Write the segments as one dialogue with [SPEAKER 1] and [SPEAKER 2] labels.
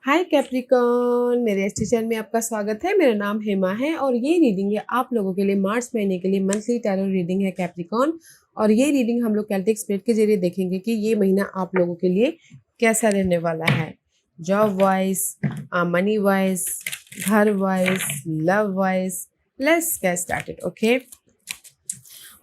[SPEAKER 1] हाय Capricorn, मेरे S channel में आपका स्वागत है। मेरा नाम हेमा है और ये रीडिंग है आप लोगों के लिए मार्च महीने के लिए मंथली टैरो रीडिंग है कैप्रिकॉन। और ये रीडिंग हम लोग कैल्टिक स्पिरिट के जरिए देखेंगे कि ये महीना आप लोगों के लिए कैसा रहने वाला है। जॉब वाइज, मनी वाइज, घर wise, love wise. Let's get started, okay.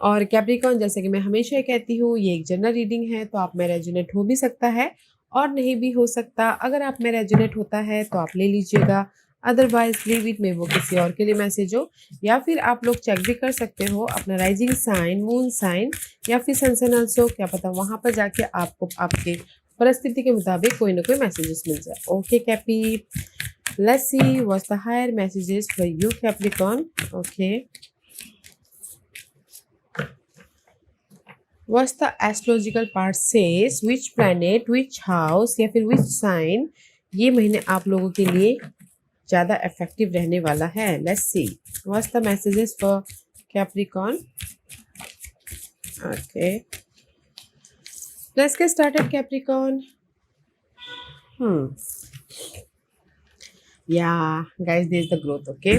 [SPEAKER 1] और कैप्रिकॉन, जैसे कि मैं हमेशा कहती हूँ, ये एक जनरल रीडिंग है, तो आप में रेजोनेट हो भी सकता है और नहीं भी हो सकता। अगर आप में रेजोनेट होता है तो आप ले लीजिएगा, अदरवाइज लीव इट, में वो किसी और के लिए मैसेज हो। या फिर आप लोग चेक भी कर सकते हो अपना राइजिंग साइन, मून साइन या फिर सन ऑल्सो, क्या पता वहां पर जाके आपको आपके परिस्थिति के मुताबिक कोई ना कोई मैसेजेस मिल जाए। Okay Cappy, let's see what's the higher messages for you Capricorn. Okay, what the astrological part says, which planet, which house या फिर which sign ये महीने आप लोगों के लिए ज़्यादा इफेक्टिव रहने वाला है। Let's see what's the messages for Capricorn. Okay, let's get started Capricorn. Yeah guys, there's the growth. Okay,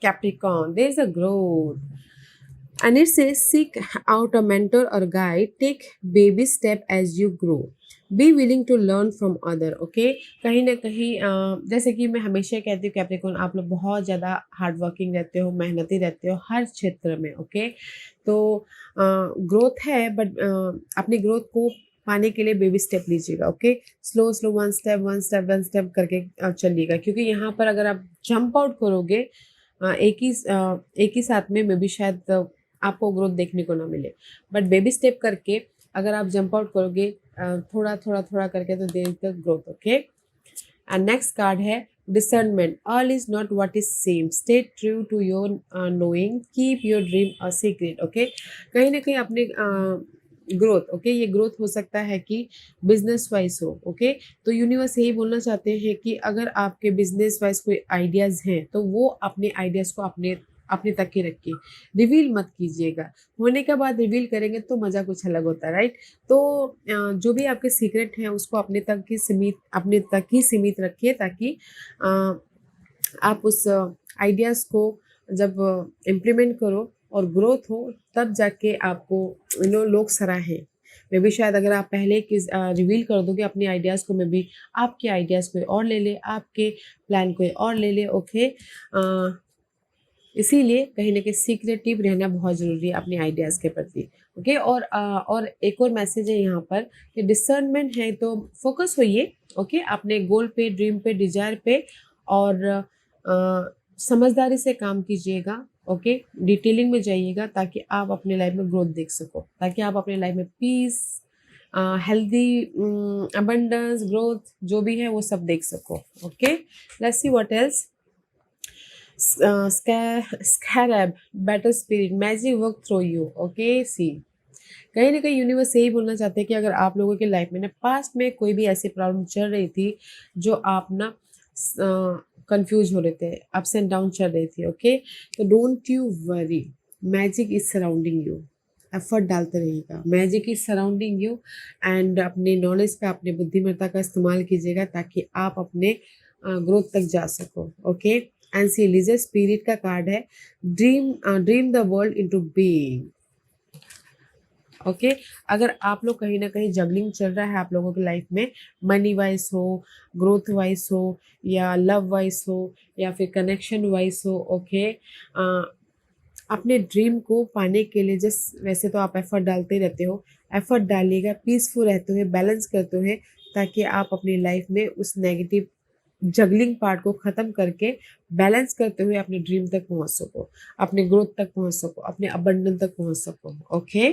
[SPEAKER 1] Capricorn, there's a growth. And it says seek out a mentor or guide, take baby step as you grow, be willing to learn from other. Okay, कहीं ना कहीं जैसे कि मैं हमेशा कहती हूँ Capricorn, आप लोग बहुत ज़्यादा हार्ड वर्किंग रहते हो, मेहनती रहते हो हर क्षेत्र में। ओके, तो ग्रोथ है, बट अपनी ग्रोथ को पाने के लिए बेबी स्टेप लीजिएगा। Okay, slow slow, one step one step one step करके चलिएगा, क्योंकि यहाँ पर अगर आप जंप आउट करोगे एक ही साथ में, मे बी शायद आपको ग्रोथ देखने को ना मिले। बट बेबी स्टेप करके अगर आप जंप आउट करोगे थोड़ा थोड़ा थोड़ा करके, तो देर तक growth. Okay, and next card है discernment. All is not what is same, stay true to your knowing, keep your dream a secret. Okay, कहीं ना कहीं अपने ग्रोथ, ओके, ये ग्रोथ हो सकता है कि बिजनेस वाइज हो। ओके, तो यूनिवर्स यही बोलना चाहते हैं कि अगर आपके बिजनेस वाइज कोई आइडियाज हैं तो वो अपने आइडियाज को अपने अपने तक ही रखिए, रिवील मत कीजिएगा। होने के बाद रिवील करेंगे तो मज़ा कुछ अलग होता है, राइट। तो जो भी आपके सीक्रेट हैं उसको अपने तक ही सीमित रखिए, ताकि आप उस आइडियाज़ को जब इम्प्लीमेंट करो और ग्रोथ हो, तब जाके आपको लोग सराहें। मे बी शायद अगर आप पहले रिवील कर दोगे अपने आइडियाज़ को, मे बी आपके आइडियाज़ कोई और ले ले, आपके प्लान कोई और ले ले। ओके, इसीलिए कहीं ना कहीं सीक्रेटिव रहना बहुत ज़रूरी है अपने आइडियाज़ के प्रति। ओके, और एक और मैसेज है यहाँ पर कि डिसर्नमेंट है, तो फोकस होइए। ओके, अपने गोल पे, ड्रीम पे, डिजायर पे, और समझदारी से काम कीजिएगा। ओके, डिटेलिंग में जाइएगा, ताकि आप अपने लाइफ में ग्रोथ देख सको, ताकि आप अपने लाइफ में पीस, हेल्दी, अबंडेंस, ग्रोथ जो भी है वो सब देख सको। Okay, let's see what else. Scarab, battle spirit, magic work through you. Okay, see कहीं ना कहीं यूनिवर्स यही बोलना चाहते हैं कि अगर आप लोगों के लाइफ में ना पास्ट में कोई भी ऐसी प्रॉब्लम चल रही थी जो आप ना कंफ्यूज हो रहे थे, अप्स एंड डाउन चल रही थी। ओके, तो don't you worry, magic is surrounding you. Effort डालते रहिएगा, magic is surrounding you. And अपने नॉलेज का, अपने बुद्धिमत्ता का इस्तेमाल कीजिएगा, ताकि आप अपने ग्रोथ तक जा सको। ओके, एंड सी लीजिए, स्पिरिट का कार्ड है, dream the world into being. Okay, अगर आप लोग कहीं ना कहीं जगलिंग चल रहा है आप लोगों की लाइफ में, मनी वाइज हो, ग्रोथ वाइज हो, या लव वाइज हो, या फिर कनेक्शन वाइज हो। ओके, अपने ड्रीम को पाने के लिए जस्ट, वैसे तो आप एफर्ट डालते रहते हो, एफर्ट डालिएगा, पीसफुल रहते हुए, बैलेंस करते हुए, ताकि आप अपनी लाइफ में उस नेगेटिव जगलिंग पार्ट को ख़त्म करके बैलेंस करते हुए अपने ड्रीम तक पहुंच सको, अपने ग्रोथ तक पहुंच सको, अपने अबंडन तक पहुंच सको। ओके,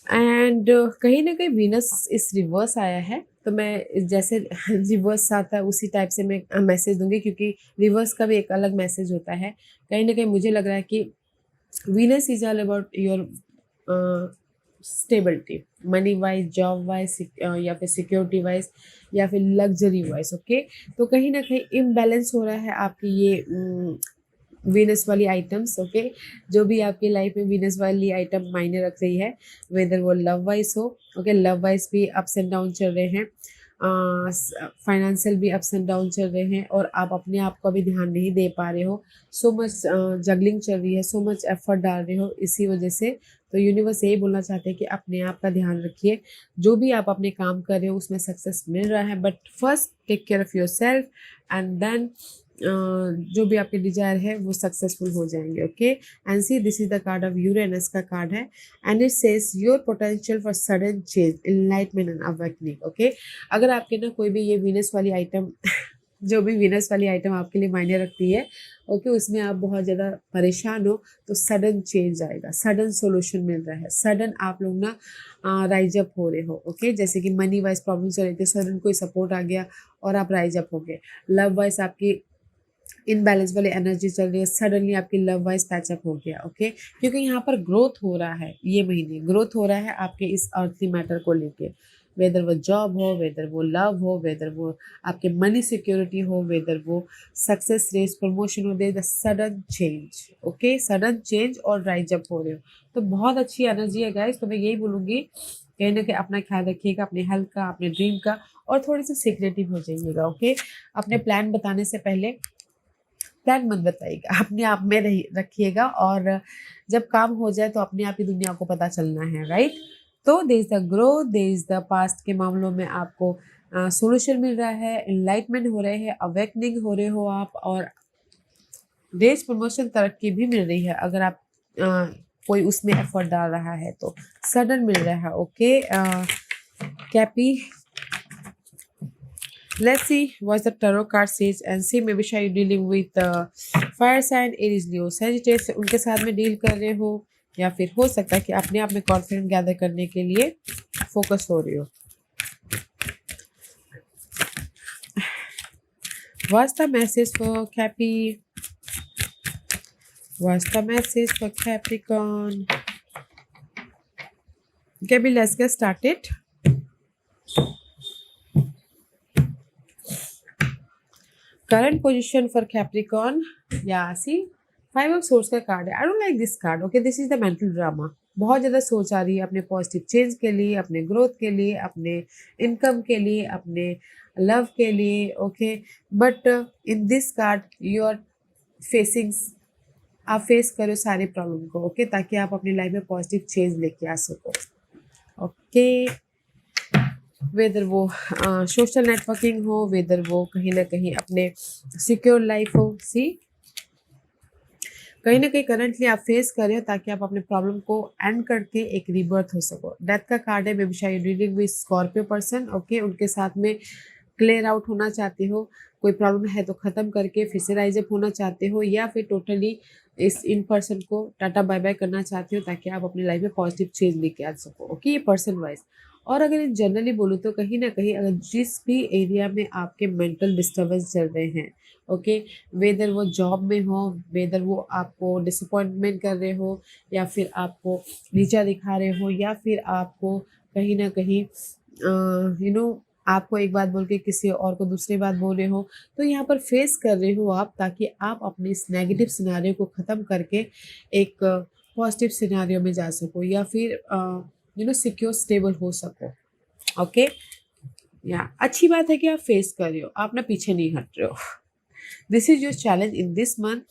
[SPEAKER 1] एंड कहीं ना कहीं वीनस इस रिवर्स आया है, तो मैं जैसे रिवर्स आता है उसी टाइप से मैं मैसेज दूंगी, क्योंकि रिवर्स का भी एक अलग मैसेज होता है। कहीं ना कहीं मुझे लग रहा है कि Venus is all about your stability, money wise, job wise, या फिर सिक्योरिटी वाइज, या फिर लग्जरी वाइज। ओके, तो कहीं ना कहीं इम्बैलेंस हो रहा है आपकी ये वीनस वाली आइटम्स, ओके, जो भी आपकी लाइफ में वीनस वाली आइटम मायने रख रही है, वेदर वो लव वाइज हो, ओके, लव वाइज भी अप्स एंड डाउन चल रहे हैं, फाइनेंशियल भी अप्स एंड डाउन चल रहे हैं, और आप अपने आप का भी ध्यान नहीं दे पा रहे हो, सो मच जगलिंग चल रही है, सो मच एफर्ट डाल रहे हो इसी वजह से। तो यूनिवर्स यही बोलना चाहते हैं कि अपने आप का ध्यान रखिए, जो भी आप अपने काम कर रहे हो उसमें सक्सेस मिल रहा है, but first take care of yourself, and then जो भी आपके डिजायर है वो सक्सेसफुल हो जाएंगे, okay. And see, this is the card of Uranus का कार्ड है, and it says your potential for sudden change, enlightenment and awakening, okay. अगर आपके ना कोई भी ये वीनस वाली आइटम जो भी वीनस वाली आइटम आपके लिए मायने रखती है, ओके, उसमें आप बहुत ज़्यादा परेशान हो, तो सडन चेंज आएगा, सडन सोल्यूशन मिल रहा है, सडन आप लोग ना राइज अप हो रहे हो, ओके। जैसे कि मनी वाइज प्रॉब्लम चल रही थी, सडन कोई सपोर्ट आ गया और आप राइज अप हो गए। लव वाइज आपकी इनबैलेंस वाली एनर्जी चल रही है, सडनली आपकी लव वाइज पैचअप हो गया, ओके। क्योंकि यहाँ पर ग्रोथ हो रहा है, ये महीने ग्रोथ हो रहा है आपके इस अर्थली मैटर को लेके, वेदर वो जॉब हो, वेदर वो लव हो, वेदर वो आपके मनी सिक्योरिटी हो, वेदर वो सक्सेस रेस प्रमोशन हो, there the sudden change, okay, sudden change और राइज अप हो रहे हो। तो बहुत अच्छी एनर्जी है गाइस, तो मैं यही बोलूँगी कहीं ना कहीं अपना ख्याल रखिएगा, अपने हेल्थ का, अपने ड्रीम का, और थोड़ी सी सीक्रेटिव हो जाइएगा, ओके। अपने प्लान बताने से पहले प्लान मत बताइएगा, अपने आप में रखिएगा, और जब काम हो जाए तो अपने आप ही दुनिया को पता चलना है, राइट। तो there is the growth, there is the past के मामलों में आपको सोल्यूशन मिल रहा है, इनलाइटमेंट हो रहे हैं, अवेकनिंग हो रहे हो आप, और रेस प्रमोशन तरक्की भी मिल रही है, अगर आप कोई उसमें एफर्ट डाल रहा है तो सडन मिल रहा है, okay. कैपी, let's see what the tarot card says and see maybe are you dealing with fire sign, Aries, Leo, Sagittarius उनके साथ में डील कर रहे हो, या फिर हो सकता है कि अपने आप में कॉन्फिडेंस गैदर करने के लिए फोकस हो रहे हो। What's the message for Cappy? What's the message for Capricorn? Gabby, let's get started. Current position for Capricorn. Yeah, see, five of source का कार्ड है। I don't like this card, okay, this is the mental drama. बहुत ज़्यादा सोच आ रही है अपने positive change के लिए, अपने ग्रोथ के लिए, अपने इनकम के लिए, अपने लव के लिए, okay. But in this card you are facing, आप फेस करो सारे प्रॉब्लम को, ओके, ताकि आप अपनी लाइफ में पॉजिटिव चेंज लेके आ सको, ओके। वेदर वो सोशल नेटवर्किंग हो, वेदर वो कहीं ना कहीं अपने सिक्योर लाइफ हो, सी, कहीं ना कहीं करंटली आप फेस कर रहे हो, ताकि आप अपने प्रॉब्लम को एंड करके एक रीबर्थ हो सको। डेथ का कार्ड है, बेबी शायद dealing with Scorpio person, okay, उनके साथ में क्लियर आउट होना चाहते हो, कोई प्रॉब्लम है तो ख़त्म करके फिर से राइज अप होना चाहते हो, या फिर टोटली इस इन पर्सन को टाटा बाय बाय करना चाहते हो, ताकि आप अपनी लाइफ में पॉजिटिव चेंज लेके आ सको, ओके, ये पर्सन वाइज। और अगर इन जनरली बोलूँ तो कहीं ना कहीं अगर जिस भी एरिया में आपके मेंटल डिस्टर्बेंस चल रहे हैं, ओके, वेदर वो जॉब में हो, वेदर वो आपको डिसअपॉइंटमेंट कर रहे हो, या फिर आपको नीचा दिखा रहे हो, या फिर आपको कहीं ना कहीं आपको एक बात बोल के किसी और को दूसरी बात बोल रहे हो, तो यहाँ पर फेस कर रहे हो आप, ताकि आप अपने इस नेगेटिव सिनारियो को ख़त्म करके एक पॉजिटिव सिनारियो में जा सको, या फिर सिक्योर स्टेबल हो सको, ओके। या अच्छी बात है कि आप फेस कर रहे हो, आप ना पीछे नहीं हट रहे हो। This is your challenge in this month.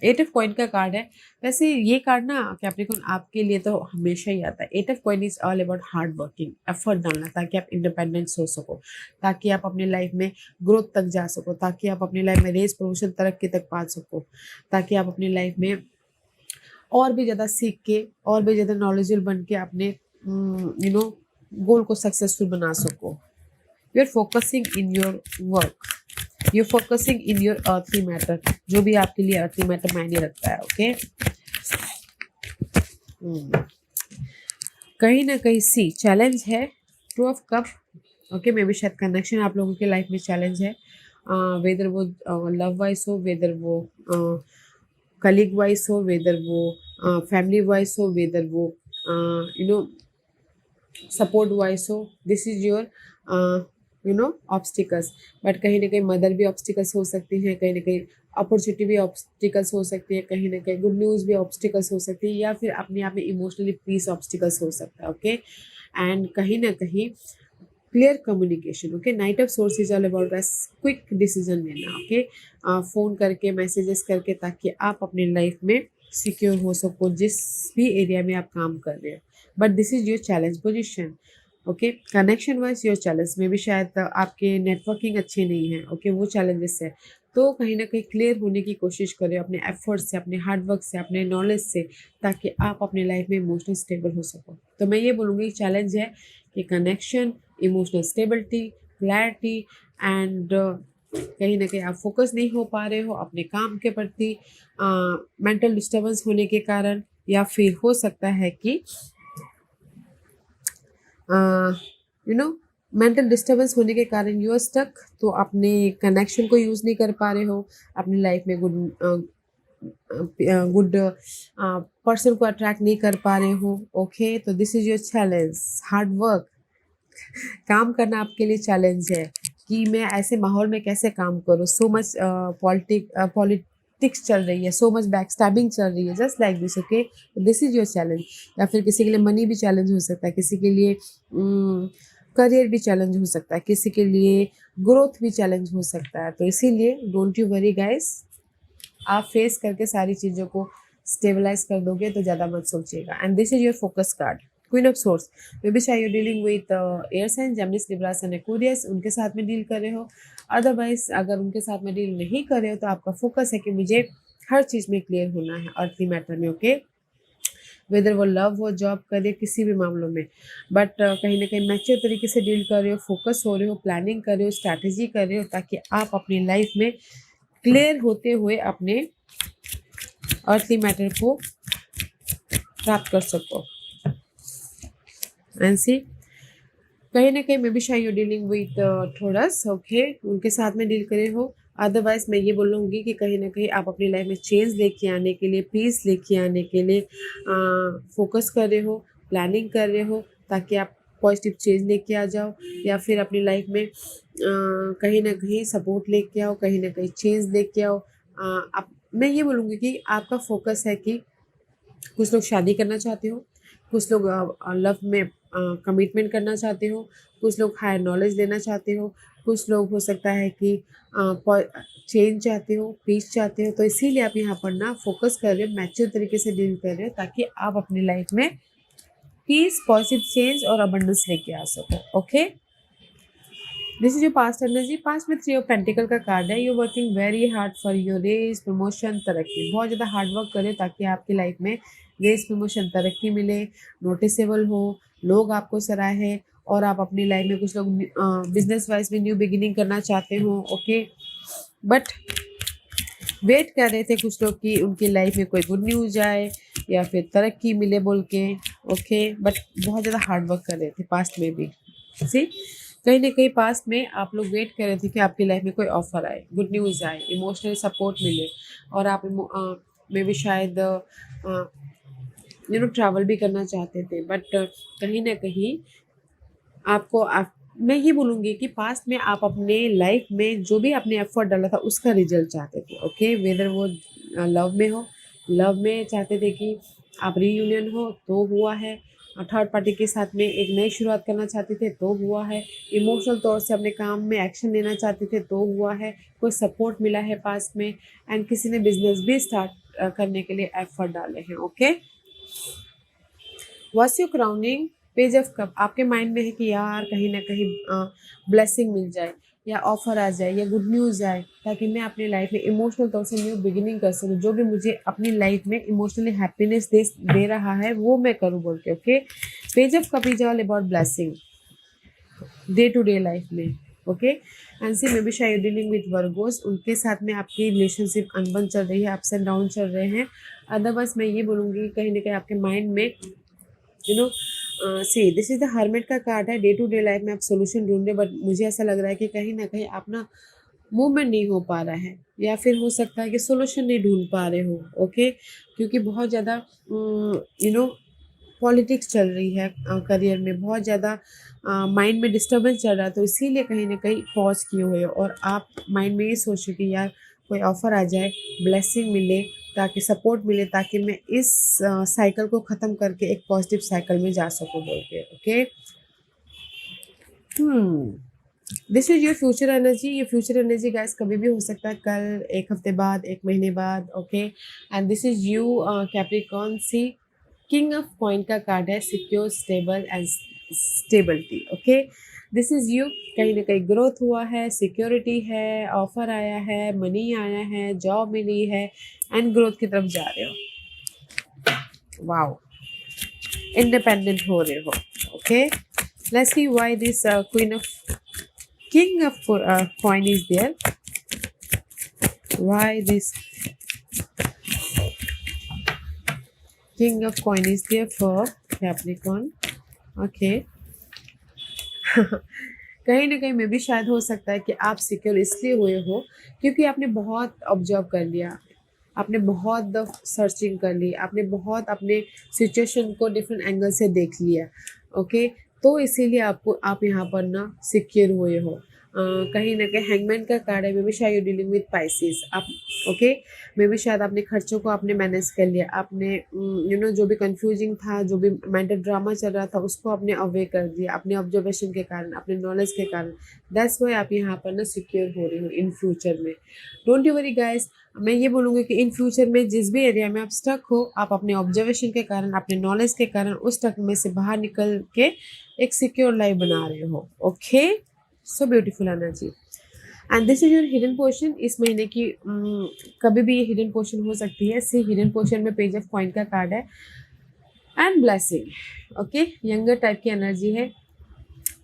[SPEAKER 1] Eight of coin का कार्ड है। वैसे ये कार्ड ना कैप्रिकॉर्न आपके लिए तो हमेशा ही आता है। Eight of coin is all about hard working, effort डालना, ताकि आप इंडिपेंडेंस हो सको, ताकि आप अपनी लाइफ में ग्रोथ तक जा सको, ताकि आप अपनी लाइफ में रेस प्रमोशन तरक्की तक पा सको, ताकि आप अपनी लाइफ में और भी ज़्यादा सीख के, और भी ज़्यादा नॉलेजेबल बन के अपने गोल को सक्सेसफुल बना सको। You are focusing in your work, you focusing in your earthly matter, जो भी आपके लिए अर्थली मैटर मायने रखता है, ओके। कहीं ना कहीं सी चैलेंज है, two of cup, okay, may be शायद कनेक्शन आप लोगों के लाइफ में चैलेंज है, वेदर वो लव वाइज हो, वेदर वो कलीग वाइज हो, वेदर वो फैमिली वाइज हो, वेदर वो सपोर्ट वाइज हो, this is your obstacles. But कहीं ना कहीं मदर भी ऑब्स्टिकल्स हो सकती हैं, कहीं ना कहीं अपॉर्चुनिटी भी ऑब्स्टिकल्स हो सकती है, कहीं ना कहीं गुड न्यूज़ भी ऑब्स्टिकल्स हो सकती है, या फिर अपने आप में इमोशनली पीस ऑब्स्टिकल्स हो सकता है। ओके, एंड कहीं ना कहीं clear communication. Okay, night of source is all about quick decision लेना। ओके, फ़ोन करके मैसेजेस करके, ताकि आप अपनी लाइफ में सिक्योर हो सको जिस भी एरिया में आप काम कर रहे हो। But this is your challenge position. Okay, connection wise your challenge में भी शायद आपके नेटवर्किंग अच्छे नहीं है। ओके, वो चैलेंजेस है। तो कहीं ना कहीं क्लियर होने की कोशिश करें अपने एफर्ट्स से, अपने हार्डवर्क से, अपने नॉलेज से, ताकि आप अपनी लाइफ में इमोशनल स्टेबल हो सको। तो मैं ये बोलूँगी चैलेंज है कि connection, emotional stability, clarity and कहीं ना कहीं आप फोकस नहीं हो पा रहे हो अपने काम के प्रति, मेंटल डिस्टर्बेंस होने के कारण, या फिर हो सकता है कि यू नो मेंटल डिस्टर्बेंस होने के कारण यू आर स्टक, तो अपने कनेक्शन को यूज़ नहीं कर पा रहे हो, अपनी लाइफ में गुड पर्सन को अट्रैक्ट नहीं कर पा रहे हो। ओके, तो this is your challenge. Hard work, काम करना आपके लिए चैलेंज है कि मैं ऐसे माहौल में कैसे काम करूँ। सो मच पॉलिटिक्स चल रही है, सो मच बैक स्टैबिंग चल रही है, just like this. Okay, this is your challenge. या फिर किसी के लिए मनी भी चैलेंज हो सकता है, किसी के लिए करियर भी चैलेंज हो सकता है, किसी के लिए ग्रोथ भी चैलेंज हो सकता है। तो इसीलिए डोंट यू वरी गाइस, आप फेस करके सारी चीज़ों को स्टेबलाइज कर दोगे, तो ज़्यादा मत सोचिएगा। And this is your focus card, queen of swords. May be शायद you dealing with air sign, Gemini, Libra and Aquarius, उनके साथ में डील कर रहे हो। अदरवाइज अगर उनके साथ में डील नहीं कर रहे हो, तो आपका फोकस है कि मुझे हर चीज़ में क्लियर होना है अर्थली मैटर में। ओके, वेदर वो लव हो, जॉब करे, किसी भी मामलों में। बट कहीं ना कहीं मैच्योर तरीके से डील कर रहे हो, फोकस हो रहे हो, प्लानिंग कर रहे हो, स्ट्रैटेजी कर रहे हो, ताकि आप अपनी लाइफ में क्लियर होते हुए अपने अर्थली मैटर को प्राप्त कर सको। एंड सी, कहीं ना कहीं मे बी शायद यू डीलिंग विथ थोड़स। ओके, उनके साथ में डील करे हो। अदरवाइज मैं ये बोलूँगी कि कहीं ना कहीं आप अपनी लाइफ में चेंज लेके आने के लिए, पीस लेके आने के लिए फोकस कर रहे हो, प्लानिंग कर रहे हो, ताकि आप पॉजिटिव चेंज लेके आ जाओ, या फिर अपनी लाइफ में कहीं ना कहीं सपोर्ट लेके आओ, कहीं ना कहीं चेंज लेके आओ। आप, मैं ये बोलूँगी कि आपका फोकस है कि कुछ लोग शादी करना चाहते हो, कुछ लोग लव में कमिटमेंट करना चाहते हो, कुछ लोग हायर नॉलेज लेना चाहते हो, कुछ लोग हो सकता है कि चेंज चाहते हो, पीस चाहते हो। तो इसीलिए आप यहाँ पर ना फोकस कर रहे हो, मैच्योर तरीके से डील कर रहे हो, ताकि आप अपनी लाइफ में पीस, पॉजिटिव चेंज और अबंडेंस लेके आ सको। Okay, this is your past energy. Past में 3 ऑफ पेंटिकल का कार्ड है। You working very hard for your raise, promotion, तरक्की। बहुत ज़्यादा हार्ड वर्क करें ताकि आपकी लाइफ में रेस, प्रमोशन, तरक्की मिले, नोटिसेबल हो, लोग आपको सराहे, और आप अपनी लाइफ में, कुछ लोग बिजनेस वाइज में न्यू बिगिनिंग करना चाहते हो। ओके, बट वेट कर रहे थे कुछ लोग कि उनकी लाइफ में कोई गुड न्यूज़ आए या फिर तरक्की मिले बोल के। ओके, बट बहुत ज़्यादा हार्ड वर्क कर रहे थे पास्ट में भी। सी, कहीं ना कहीं पास्ट में आप लोग वेट कर रहे थे कि आपकी लाइफ में कोई ऑफर आए, गुड न्यूज़ आए, इमोशनल सपोर्ट मिले, और आप में भी शायद ट्रैवल भी करना चाहते थे। बट कहीं ना कहीं आपको मैं ये बोलूँगी कि पास्ट में आप अपने लाइफ में जो भी आपने एफर्ट डाला था उसका रिजल्ट चाहते थे। ओके, वेदर वो लव में हो, लव में चाहते थे कि आप रीयूनियन हो, तो हुआ है। थर्ड पार्टी के साथ में एक नई शुरुआत करना चाहते थे, तो हुआ है। इमोशनल तौर से अपने काम में एक्शन लेना चाहते थे, तो हुआ है। कोई सपोर्ट मिला है पास्ट में, एंड किसी ने बिजनेस भी स्टार्ट करने के लिए एफर्ट डाले हैं। Okay, what's your crowning? Page of cup. आपके माइंड में है कि यार कहीं ना कहीं ब्लेसिंग मिल जाए, या ऑफर आ जाए, या गुड न्यूज़ आए, ताकि मैं अपनी लाइफ में इमोशनल तौर से न्यू बिगिनिंग कर सकूँ। जो भी मुझे अपनी लाइफ में इमोशनली हैप्पीनेस दे रहा है, वो मैं करूँ बोल के। Okay, page of cup is all about blessing day to day life में। Okay, and see, may be शायद डीलिंग विथ वर्गोस, उनके साथ में आपकी रिलेशनशिप अनबन चल रही है, अप्स एंड डाउन चल रहे हैं। अदरवाइज मैं ये बोलूँगी कहीं ना कहीं आपके माइंड में सी, दिस इज द हर्मिट का कार्ड है। डे टू डे लाइफ में आप सोल्यूशन ढूंढ रहे, बट मुझे ऐसा लग रहा है कि कहीं ना कहीं आप ना मूवमेंट नहीं हो पा रहा है, या फिर हो सकता है कि सोल्यूशन नहीं ढूंढ पा रहे हो। ओके, क्योंकि बहुत ज़्यादा पॉलिटिक्स चल रही है, करियर में बहुत ज़्यादा माइंड में डिस्टर्बेंस चल रहा है, तो इसीलिए कहीं ना कहीं पॉज किए हुए हो, और आप माइंड में ये सोच रहे कि यार कोई ऑफ़र आ जाए, ब्लेसिंग मिले, ताकि सपोर्ट मिले, ताकि मैं इस साइकिल को ख़त्म करके एक पॉजिटिव साइकिल में जा सकूँ बोल के। Okay, this is your future energy. ये फ्यूचर एनर्जी गाइस कभी भी हो सकता है, कल, एक हफ्ते बाद, एक महीने बाद। Okay, and this is you Capricorn. See, king of coin का कार्ड है, secure, stable and stability. Okay, this is you. कहीं ना कहीं ग्रोथ हुआ है, सिक्योरिटी है, ऑफर आया है, मनी आया है, जॉब मिली है एंड ग्रोथ की तरफ जा रहे हो। वाओ, इंडिपेंडेंट हो रहे हो। Okay, let's see why this queen of king of coin is there. Why this king of coin is there for Capricorn? Okay. कहीं ना कहीं में भी शायद हो सकता है कि आप सिक्योर इसलिए हुए हो क्योंकि आपने बहुत ऑब्जर्व कर लिया, आपने बहुत सर्चिंग कर ली, आपने बहुत अपने सिचुएशन को डिफरेंट एंगल से देख लिया। ओके, तो इसीलिए आप यहाँ पर ना सिक्योर हुए हो। कहीं ना कहीं हैंगमैन का कार्ड है, मे बी शायद यू डीलिंग विद पाइसेस आप। ओके, मे बी शायद अपने खर्चों को आपने मैनेज कर लिया, आपने जो भी कंफ्यूजिंग था, जो भी मेंटल ड्रामा चल रहा था, उसको आपने अवे कर दिया अपने ऑब्जर्वेशन के कारण, अपने नॉलेज के कारण। दैट्स वाई आप यहाँ पर ना सिक्योर हो रहे हो इन फ्यूचर में। डोंट यू वरी गाइस, मैं ये बोलूँगी कि इन फ्यूचर में जिस भी एरिया में आप स्टक हो, आप अपने ऑब्जर्वेशन के कारण, अपने नॉलेज के कारण उस स्टक में से बाहर निकल के एक सिक्योर लाइफ बना रहे हो। Okay, so beautiful energy and this is your hidden portion. इस महीने की कभी भी ये हिडन पोर्शन हो सकती है। सी, हिडन पोर्शन में पेज ऑफ कॉइन का कार्ड है and blessing. Okay, younger type की एनर्जी है।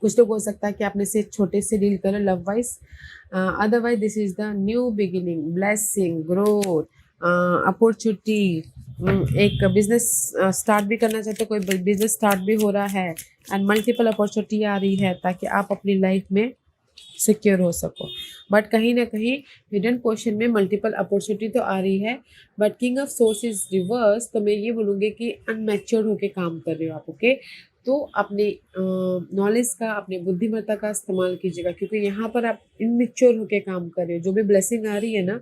[SPEAKER 1] कुछ लोग हो सकता है कि आपने से छोटे से डील करें love wise, otherwise this is the new beginning, blessing, growth, opportunity. एक बिजनेस स्टार्ट भी करना चाहते, कोई बिजनेस स्टार्ट भी हो रहा है एंड मल्टीपल अपॉर्चुनिटी आ रही है ताकि आप अपनी लाइफ में सिक्योर हो सको। बट कहीं ना कहीं हिडन पोर्शन में मल्टीपल अपॉर्चुनिटी तो आ रही है, but king of source is reverse. तो मैं ये बोलूँगी कि अनमेच्योर्ड होके काम कर रहे हो आप। ओके, तो अपने नॉलेज का, अपने बुद्धिमत्ता का इस्तेमाल कीजिएगा, क्योंकि यहाँ पर आप इनमेच्योर होके काम कर रहे हो। जो भी ब्लेसिंग आ रही है ना,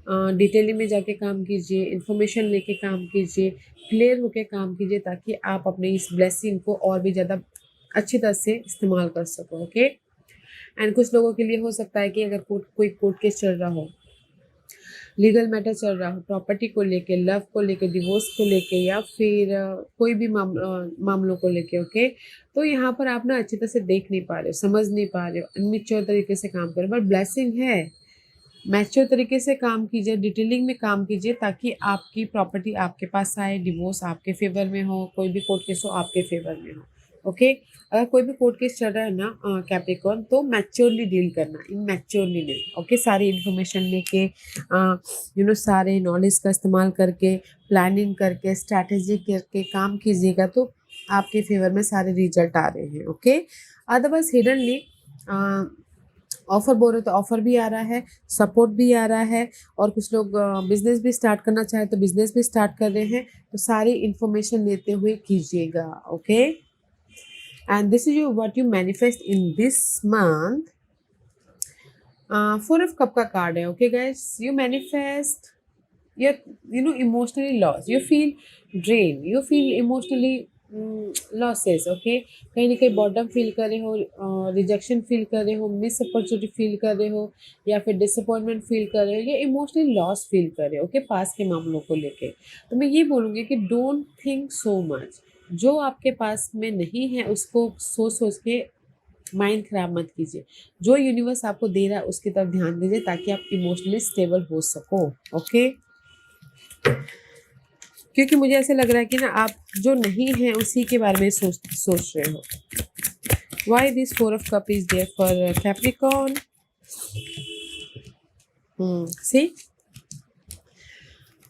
[SPEAKER 1] डिटेलिंग में जाके काम कीजिए, इन्फॉर्मेशन लेके काम कीजिए, क्लियर होके काम कीजिए, ताकि आप अपने इस ब्लेसिंग को और भी ज़्यादा अच्छी तरह से इस्तेमाल कर सको। ओके, एंड कुछ लोगों के लिए हो सकता है कि अगर कोई कोर्ट केस चल रहा हो, लीगल मैटर चल रहा हो, प्रॉपर्टी को लेके, लव को लेके, डिवोर्स को लेके, या फिर कोई भी मामलों को लेके। ओके, तो यहाँ पर आप ना अच्छी तरह से देख नहीं पा रहे हो, समझ नहीं पा रहे हो, अनमेच्योर तरीके से काम कर रहे हो। बट ब्लेसिंग है, मैच्योर तरीके से काम कीजिए, डिटेलिंग में काम कीजिए, ताकि आपकी प्रॉपर्टी आपके पास आए, डिवोर्स आपके फेवर में हो, कोई भी कोर्ट केस हो आपके फेवर में हो। ओके, अगर कोई भी कोर्ट केस चल रहा है ना कैप्रिकॉर्न, तो मैच्योरली डील करना, इनमैच्योरली नहीं। ओके, सारी इन्फॉर्मेशन लेके, सारे नॉलेज का इस्तेमाल करके, प्लानिंग करके, स्ट्रैटेजी करके काम कीजिएगा, तो आपके फेवर में सारे रिजल्ट आ रहे हैं। ओके, अदरवाइज हिडनली ऑफर बोल रहे तो ऑफर भी आ रहा है, सपोर्ट भी आ रहा है, और कुछ लोग बिजनेस भी स्टार्ट करना चाहे तो बिजनेस भी स्टार्ट कर रहे हैं। तो सारी इन्फॉर्मेशन लेते हुए कीजिएगा। Okay, and this is what you manifest in this month. Four of cup का कार्ड है। Okay guys, you manifest, you're emotionally lost, you feel drained, you feel emotionally losses। Okay, कहीं ना कहीं बॉटम फील कर रहे हो, rejection feel कर रहे हो, मिस अपॉर्चुनिटी फील कर रहे हो, या फिर डिसअपॉइंटमेंट फील कर रहे हो, या इमोशनली लॉस फील कर रहे हो। ओके, पास के मामलों को लेके। तो मैं ये बोलूँगी कि डोंट थिंक सो मच। जो आपके पास में नहीं है उसको सोच सोच के माइंड खराब मत कीजिए। जो यूनिवर्स आपको दे रहा है उसकी तरफ ध्यान दीजिए, ताकि आप इमोशनली स्टेबल हो सको। ओके, क्योंकि मुझे ऐसा लग रहा है कि ना आप जो नहीं है उसी के बारे में सोच रहे हो। Why this four of cup is there for Capricorn? See,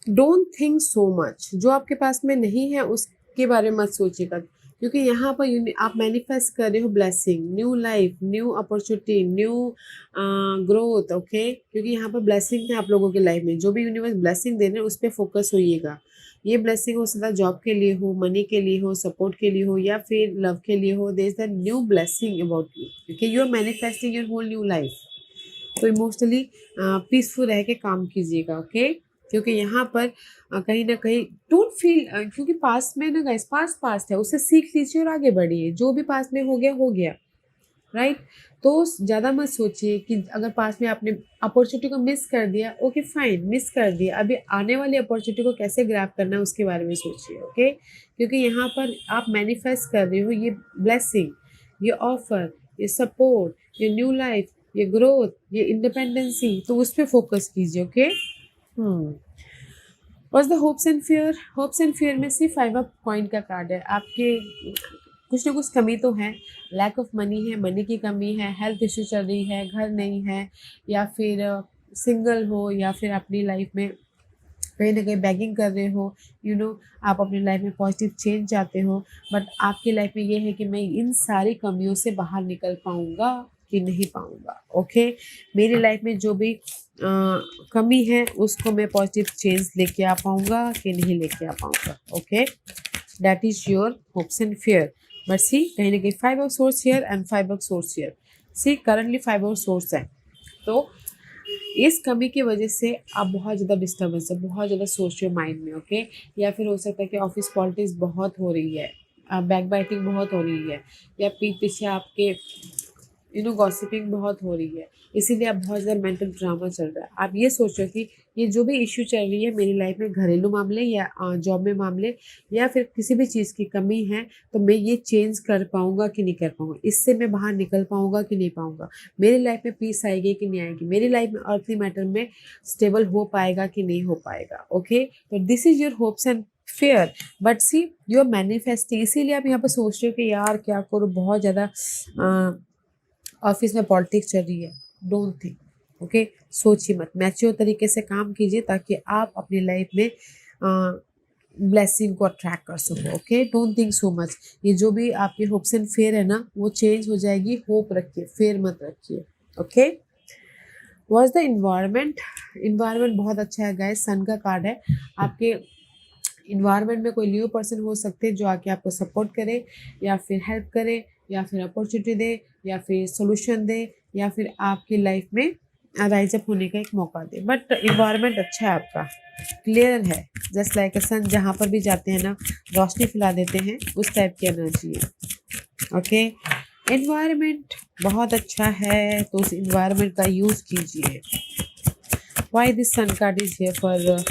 [SPEAKER 1] don't think so much. जो आपके पास में नहीं है उसके बारे में मत सोचिएगा, क्योंकि यहाँ पर आप मैनिफेस्ट कर रहे हो blessing, new life, new opportunity, new growth. Okay, क्योंकि यहाँ पर ब्लेसिंग है आप लोगों की लाइफ में। जो भी यूनिवर्स ब्लेसिंग दे रहे हैं उस पर फोकस होइएगा। ये ब्लेसिंग हो सकता है जॉब के लिए हो, मनी के लिए हो, सपोर्ट के लिए हो, या फिर लव के लिए हो। There is the new blessing about you. Okay, you are manifesting your whole new life. तो इमोशनली पीसफुल रह के काम कीजिएगा, ओके। क्योंकि यहाँ पर कहीं ना कहीं डोंट फील, क्योंकि पास्ट में ना गाइस, पास्ट है, उससे सीख लीजिए और आगे बढ़िए। जो भी पास्ट में हो गया, राइट। तो ज़्यादा मत सोचिए कि अगर पास में आपने अपॉर्चुनिटी को मिस कर दिया, ओके फाइन, मिस कर दिया, अभी आने वाली अपॉर्चुनिटी को कैसे ग्रैब करना है उसके बारे में सोचिए, ओके। क्योंकि यहाँ पर आप मैनिफेस्ट कर रहे हो ये ब्लेसिंग, ये ऑफर, ये सपोर्ट, ये न्यू लाइफ, ये ग्रोथ, ये इंडिपेंडेंसी, तो उस पर फोकस कीजिए, okay. Was the hopes and fear. Hopes and fear में सिर्फ 5 ऑफ कॉइन का कार्ड है। आपके कुछ ना कुछ कमी तो है, लैक ऑफ मनी है, मनी की कमी है, हेल्थ इश्यू चल रही है, घर नहीं है, या फिर सिंगल हो, या फिर अपनी लाइफ में कहीं ना कहीं बैगिंग कर रहे हो, आप अपनी लाइफ में पॉजिटिव चेंज चाहते हो। बट आपकी लाइफ में ये है कि मैं इन सारी कमियों से बाहर निकल पाऊंगा कि नहीं पाऊंगा, ओके। मेरी लाइफ में जो भी कमी है उसको मैं पॉजिटिव चेंज लेके आ पाऊंगा कि नहीं लेके आ पाऊंगा, okay. That is your hopes and fear. But see, कहीं ना कहीं 5 of swords here and 5 of swords here. See, currently 5 of swords है, तो इस कमी की वजह से आप बहुत ज़्यादा डिस्टर्बेंस है, बहुत ज़्यादा सोच रहे हो माइंड में, ओके। या फिर हो सकता है कि ऑफिस पॉलिटिक्स बहुत हो रही है, बैक बाइटिंग बहुत हो रही है, या पीठ पीछे आपके गॉसिपिंग बहुत हो रही है, इसीलिए आप बहुत ज़्यादा मेंटल ड्रामा चल रहा है। आप ये सोच रहे हो कि ये जो भी इश्यू चल रही है मेरी लाइफ में, घरेलू मामले या जॉब में मामले या फिर किसी भी चीज़ की कमी है, तो मैं ये चेंज कर पाऊंगा कि नहीं कर पाऊंगा, इससे मैं बाहर निकल पाऊंगा कि नहीं पाऊंगा, मेरी लाइफ में पीस आएगी कि नहीं आएगी, मेरी लाइफ में अर्थली मैटर में स्टेबल हो पाएगा कि नहीं हो पाएगा, ओके। तो this is your hopes and fear. But see, you are manifesting, इसीलिए आप यहाँ पर सोच रहे हो कि यार क्या करूँ, बहुत ज़्यादा ऑफिस में पॉलिटिक्स चल रही है। Don't think, okay. सोचिए मत, मैच्योर तरीके से काम कीजिए ताकि आप अपनी लाइफ में ब्लेसिंग को अट्रैक्ट कर सको, okay. Don't think so much. ये जो भी आपके होप्स एंड फेयर है ना, वो चेंज हो जाएगी। होप रखिए, फेयर मत रखिए, okay. Was the environment. Environment बहुत अच्छा है गाइस, सन का कार्ड है। आपके इन्वायरमेंट में कोई न्यू पर्सन हो सकते हैं जो आके आपको सपोर्ट करे, या फिर हेल्प करे, या फिर अपॉर्चुनिटी दे, या फिर सोल्यूशन दे, या फिर आपकी लाइफ में राइज अप होने का एक मौका दे। बट इन्वायरमेंट अच्छा है आपका, क्लियर है, जस्ट लाइक अ सन, जहाँ पर भी जाते हैं ना रोशनी फैला देते हैं, उस टाइप की एनर्जी है, ओके। इन्वायरमेंट बहुत अच्छा है, तो उस इन्वायरमेंट का यूज़ कीजिए। Why this sun card is here for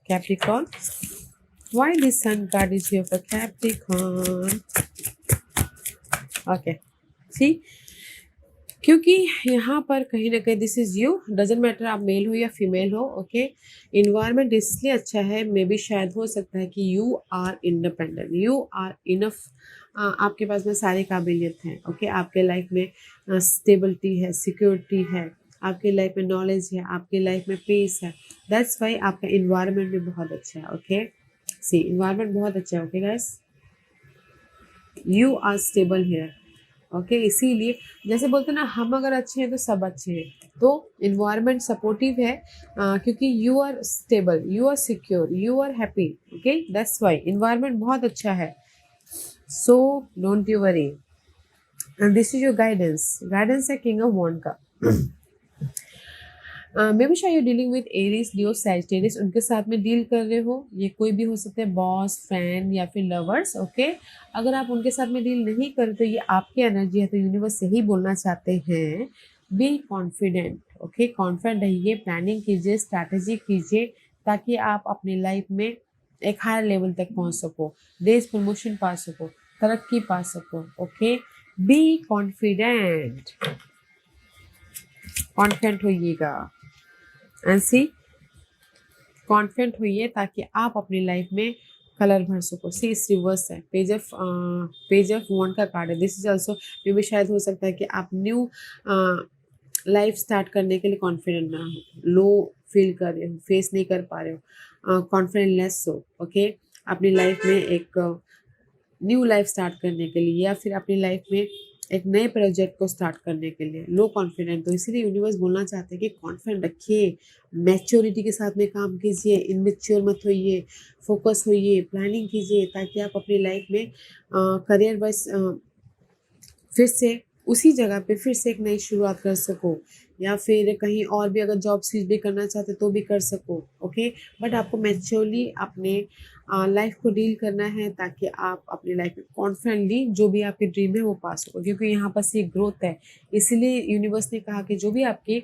[SPEAKER 1] Capricorn. Why this sun card is here for Capricorn? Okay, see, क्योंकि यहाँ पर कहीं ना कहीं this is you, doesn't matter आप मेल हो या फीमेल हो, ओके। इन्वायरमेंट इसलिए अच्छा है, मे बी शायद हो सकता है कि you are independent, you are enough, आपके पास में सारी काबिलियत है, ओके। आपके लाइफ में स्टेबिलिटी है, सिक्योरिटी है, आपके लाइफ में नॉलेज है, आपके लाइफ में पीस है। दैट्स वाई आपका इन्वायरमेंट भी बहुत अच्छा है, ओके। सी, इन्वायरमेंट बहुत अच्छा है, okay guys. You are stable here, okay. इसीलिए जैसे बोलते हैं ना, हम अगर अच्छे हैं तो सब अच्छे हैं, तो इन्वायरमेंट सपोर्टिव है, क्योंकि you are stable, you are secure, you are happy, okay. That's why environment बहुत अच्छा है, so don't you worry. And this is your guidance. Guidance है किंग ऑफ वॉन्ड का। मे बी शायद you dealing with Aries, Leo, Sagittarius, उनके साथ में deal कर रहे हो। ये कोई भी हो सकते हैं, बॉस, फ्रेंड या फिर लवर्स, ओके। अगर आप उनके साथ में डील नहीं कर रहे तो ये आपकी एनर्जी है, तो यूनिवर्स यही बोलना चाहते हैं, बी कॉन्फिडेंट, ओके। कॉन्फिडेंट रहिए, प्लानिंग कीजिए, स्ट्रैटेजी कीजिए, ताकि आप अपनी लाइफ में एक हायर लेवल तक पहुंच सको, रेस प्रमोशन पा सको, तरक्की पा सको, ओके। बी कॉन्फिडेंट, कॉन्फिडेंट होइएगा, एंड सी, कॉन्फिडेंट होइए ताकि आप अपनी लाइफ में कलर भर सको। सी, इस रिवर्स है, पेज ऑफ वॉन्ड का कार्ड है। दिस इज ऑल्सो, मे भी शायद हो सकता है कि आप न्यू लाइफ स्टार्ट करने के लिए कॉन्फिडेंट ना हो, लो फील कर रहे हो, फेस नहीं कर पा रहे हो, कॉन्फिडेंट लेस हो, ओके। अपनी लाइफ में एक न्यू लाइफ स्टार्ट करने के लिए, या फिर अपनी लाइफ में एक नए प्रोजेक्ट को स्टार्ट करने के लिए लो कॉन्फिडेंट। तो इसीलिए यूनिवर्स बोलना चाहते हैं कि कॉन्फिडेंट रखिए, मैच्योरिटी के साथ में काम कीजिए, इनमेच्योर मत होइए, फोकस होइए, प्लानिंग कीजिए, ताकि आप अपनी लाइफ में करियर वाइज फिर से उसी जगह पे फिर से एक नई शुरुआत कर सको, या फिर कहीं और भी अगर जॉब स्विच भी करना चाहते तो भी कर सको। ओके, बट आपको मैच्योरली अपने लाइफ को डील करना है, ताकि आप अपनी लाइफ में कॉन्फिडेंटली जो भी आपकी ड्रीम है वो पा सको, क्योंकि यहाँ पर ये ग्रोथ है। इसीलिए यूनिवर्स ने कहा कि जो भी आपके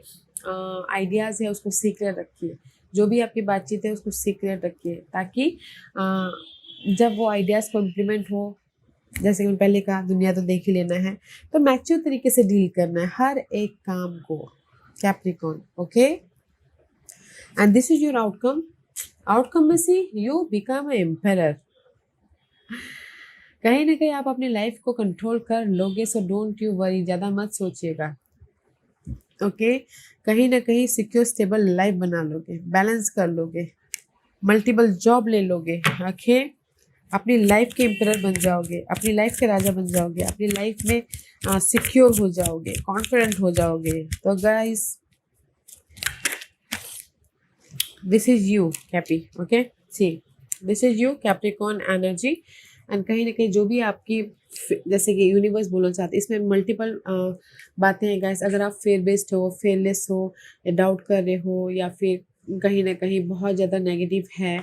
[SPEAKER 1] आइडियाज़ है उसको सीक्रेट रखिए, जो भी आपकी बातचीत है उसको सीक्रेट रखिए, ताकि जब वो आइडियाज़ को इम्प्लीमेंट हो, जैसे कि मैंने पहले कहा, दुनिया तो देख ही लेना है, तो मैच्योर तरीके से डील करना है हर एक काम को, Capricorn. Okay, and this is your outcome. Outcome में सी यू बिकम ए एम्परर। कहीं ना कहीं आप अपनी लाइफ को कंट्रोल कर लोगे, सो डोंट यू वरी, ज़्यादा मत सोचिएगा। ओके, कहीं ना कहीं सिक्योर स्टेबल लाइफ बना लोगे, बैलेंस कर लोगे, मल्टीपल जॉब ले लोगे। ओके, अपनी लाइफ के एम्परर बन जाओगे, अपनी लाइफ के राजा बन जाओगे, अपनी लाइफ में सिक्योर हो जाओगे, कॉन्फिडेंट हो जाओगे। तो guys, this is you Cappy. Okay, see, this is you Capricorn energy. And कहीं ना कहीं जो भी आपकी, जैसे कि यूनिवर्स बोलना चाहते हैं, इसमें मल्टीपल बातें हैं गाइस। अगर आप फेयर बेस्ड हो, फेयरलेस हो, या डाउट कर रहे हो, या फिर कहीं ना कहीं बहुत ज़्यादा नेगेटिव है,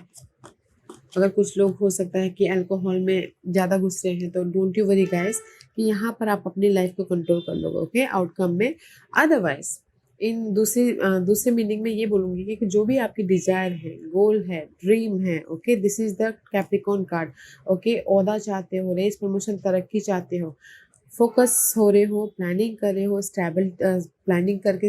[SPEAKER 1] अगर कुछ लोग हो सकता है कि अल्कोहल में ज़्यादा घुस रहे हैं, तो डोंट यू वरी गाइस, कि यहाँ पर आप अपनी लाइफ को कंट्रोल कर लोगे। ओके, आउटकम में। अदरवाइज इन दूसरे मीनिंग में ये बोलूँगी कि जो भी आपकी डिजायर है, गोल है, ड्रीम है, okay, this is the Capricorn card. Okay, ओहदा चाहते हो, रेस, प्रमोशन, तरक्की चाहते हो, फोकस हो रहे हो, प्लानिंग कर रहे हो, स्टेबल प्लानिंग करके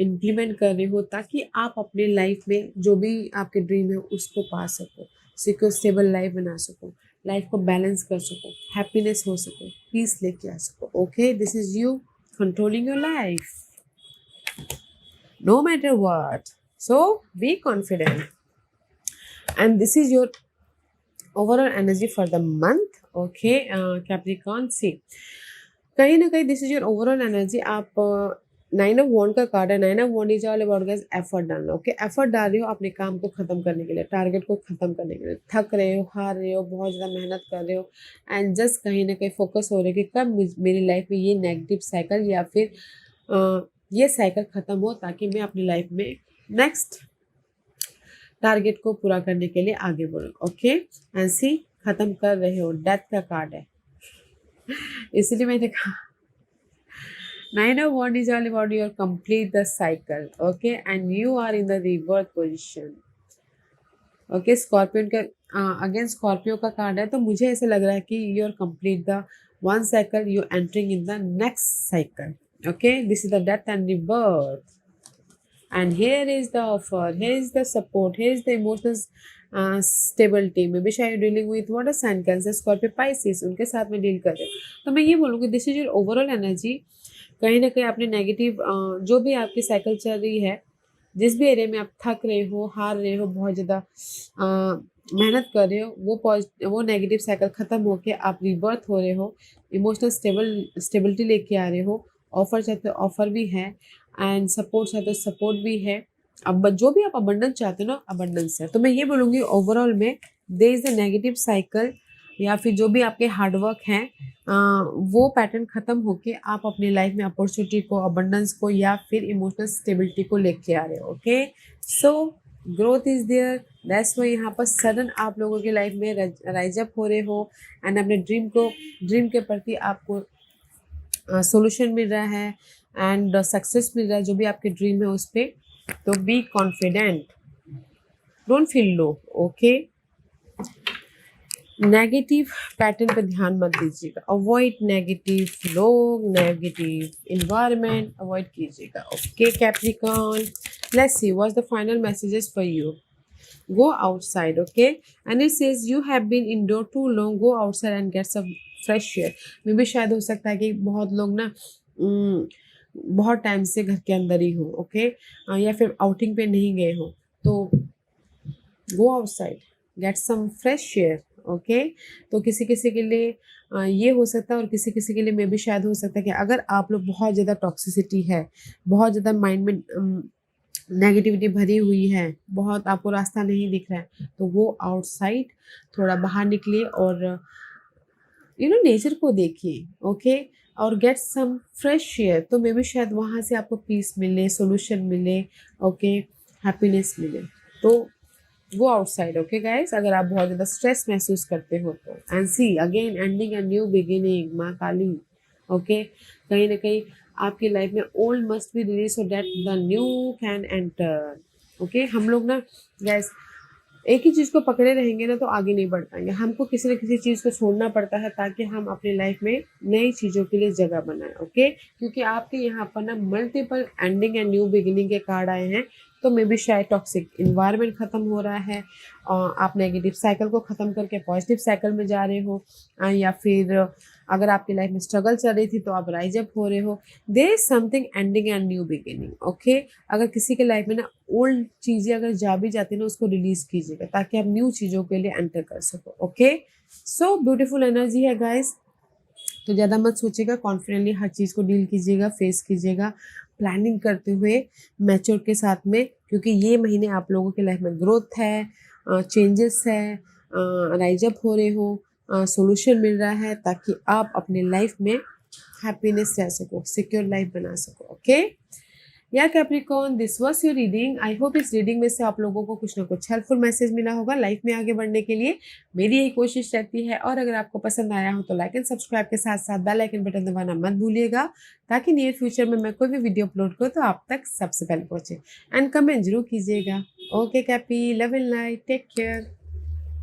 [SPEAKER 1] इम्प्लीमेंट कर रहे हो, ताकि आप अपने लाइफ में जो भी आपके ड्रीम है उसको पा सको, सिक्योर स्टेबल लाइफ बना सको, लाइफ को बैलेंस कर सको, हैप्पीनेस हो सको, पीस लेके आ सको। Okay, this is you controlling your life no matter what. So be confident. And this is your overall energy for the month. Okay, Capricorn, see, कहीं ना कहीं this is your overall energy. आप 9 of wand का card है। 9 of wand is all about guys effort डालना। Okay, effort डाल रहे हो अपने काम को खत्म करने के लिए, टारगेट को खत्म करने के लिए, थक रहे हो, हार रहे हो, बहुत ज़्यादा मेहनत कर रहे हो, एंड जस्ट कहीं ना कहीं फोकस हो रहे हो कि कब मेरी लाइफ में ये नेगेटिव साइकिल या फिर ये साइकिल ख़त्म हो, ताकि मैं अपनी लाइफ में नेक्स्ट टारगेट को पूरा करने के लिए आगे बढ़ूँ। ओके, ऐसी ख़त्म कर रहे हो, डेथ का कार्ड है, इसलिए मैंने कहा 9 of Wands is all about your complete the cycle. Okay, and you are in the rebirth position. Okay, scorpion का अगेन स्कॉर्पियो का कार्ड है, तो मुझे ऐसा लग रहा है कि you are complete the one cycle, you entering in the next cycle. Okay, this is the death and rebirth, and here is the offer, here is the support, here is the emotional stability। May be शायद dealing with water sign, Cancer, Scorpio, Pisces, उनके साथ में deal कर रहे हो। तो मैं ये बोलूँगी this is your overall energy. कहीं ना कहीं अपने नेगेटिव जो भी आपकी साइकिल चल रही है, जिस भी एरिया में आप थक रहे हो, हार रहे हो, बहुत ज़्यादा मेहनत कर रहे हो, वो नेगेटिव साइकिल ख़त्म होके आप रिबर्थ हो रहे हो, इमोशनल स्टेबिलिटी लेके आ रहे हो। ऑफर चाहते हो, ऑफर भी है, एंड सपोर्ट चाहते हो, सपोर्ट भी है। अब जो भी आप अबंडेंस चाहते हो ना, अबंडेंस है। तो मैं ये बोलूँगी ओवरऑल में there is the negative cycle, या फिर जो भी आपके हार्डवर्क हैं वो पैटर्न ख़त्म होके आप अपनी लाइफ में अपॉर्चुनिटी को, अबंडेंस को, या फिर इमोशनल स्टेबिलिटी को लेके आ रहे हो। Okay, so growth is there, that's why यहाँ पर सडन आप लोगों की लाइफ में राइज अप हो रहे हो, एंड अपने ड्रीम के प्रति आपको सोल्यूशन मिल रहा है, एंड सक्सेस मिल रहा है जो भी आपके ड्रीम है उस पर। तो be confident, don't feel low. Okay, negative pattern पर ध्यान मत दीजिएगा, अवॉइड नेगेटिव लोग, नेगेटिव इन्वायरमेंट अवॉइड कीजिएगा। Okay Capricorn, let's see what's the final messages for you. Go outside, okay, and it says you have been indoor too long, go outside and get some fresh air. मे भी शायद हो सकता है कि बहुत लोग ना बहुत टाइम से घर के अंदर ही हो, ओके, या फिर आउटिंग पे नहीं गए हो, तो go outside, get some fresh air. Okay, तो किसी किसी के लिए ये हो सकता है, और किसी किसी के लिए मे भी शायद हो सकता है कि अगर आप लोग बहुत ज़्यादा टॉक्सिसिटी है, बहुत ज़्यादा माइंड में नेगेटिविटी भरी हुई है, बहुत आपको रास्ता नहीं दिख रहा है, तो वो आउटसाइड थोड़ा बाहर निकलिए और नेचर को देखिए। ओके, और गेट सम फ्रेश एयर, तो मे बी शायद वहाँ से आपको पीस मिले, सोल्यूशन मिले, ओके, हैप्पीनेस मिले। तो गो आउटसाइड, ओके गाइस, अगर आप बहुत ज़्यादा स्ट्रेस महसूस करते हो तो। And see again ending a new beginning, माँ काली, ओके, कहीं ना कहीं आपकी लाइफ में old must be release so that the new can enter. Okay, हम लोग ना गैस एक ही चीज़ को पकड़े रहेंगे ना तो आगे नहीं बढ़ पाएंगे, हमको किसी न किसी चीज़ को छोड़ना पड़ता है ताकि हम अपनी लाइफ में नई चीज़ों के लिए जगह बनाएं। ओके, क्योंकि आपके यहाँ पर ना multiple ending and new beginning के कार्ड आए हैं, तो मे बी शायद टॉक्सिक इन्वायरमेंट ख़त्म हो रहा है और आप नेगेटिव साइकिल को ख़त्म करके पॉजिटिव साइकिल में जा रहे हो, या फिर अगर आपकी लाइफ में स्ट्रगल चल रही थी तो आप राइज अप हो रहे हो। There is something ending and new beginning. Okay, अगर किसी के लाइफ में ना ओल्ड चीज़ें अगर जा भी जाती है ना, उसको रिलीज कीजिएगा ताकि आप न्यू चीज़ों के लिए एंटर कर सको। ओके, सो ब्यूटीफुल एनर्जी है गाइस, तो ज़्यादा मत सोचिएगा, कॉन्फिडेंटली हर चीज़ को डील कीजिएगा, फेस कीजिएगा, प्लानिंग करते हुए मैच्योर के साथ में, क्योंकि ये महीने आप लोगों की लाइफ में ग्रोथ है, चेंजेस है, राइज अप हो रहे हो, सॉल्यूशन मिल रहा है ताकि आप अपने लाइफ में हैप्पीनेस रह सको, सिक्योर लाइफ बना सको। ओके, या Capricorn, this was your reading. I hope इस रीडिंग में से आप लोगों को कुछ ना कुछ हेल्पफुल मैसेज मिला होगा लाइफ में आगे बढ़ने के लिए। मेरी यही कोशिश रहती है, और अगर आपको पसंद आया हो तो लाइक एंड सब्सक्राइब के साथ साथ बेल आइकन बटन दबाना मत भूलिएगा, ताकि नियर फ्यूचर में मैं कोई भी वीडियो अपलोड करूँ तो आप तक सबसे पहले पहुंचे। एंड कमेंट जरूर कीजिएगा। Okay Cappy, love and light, take care.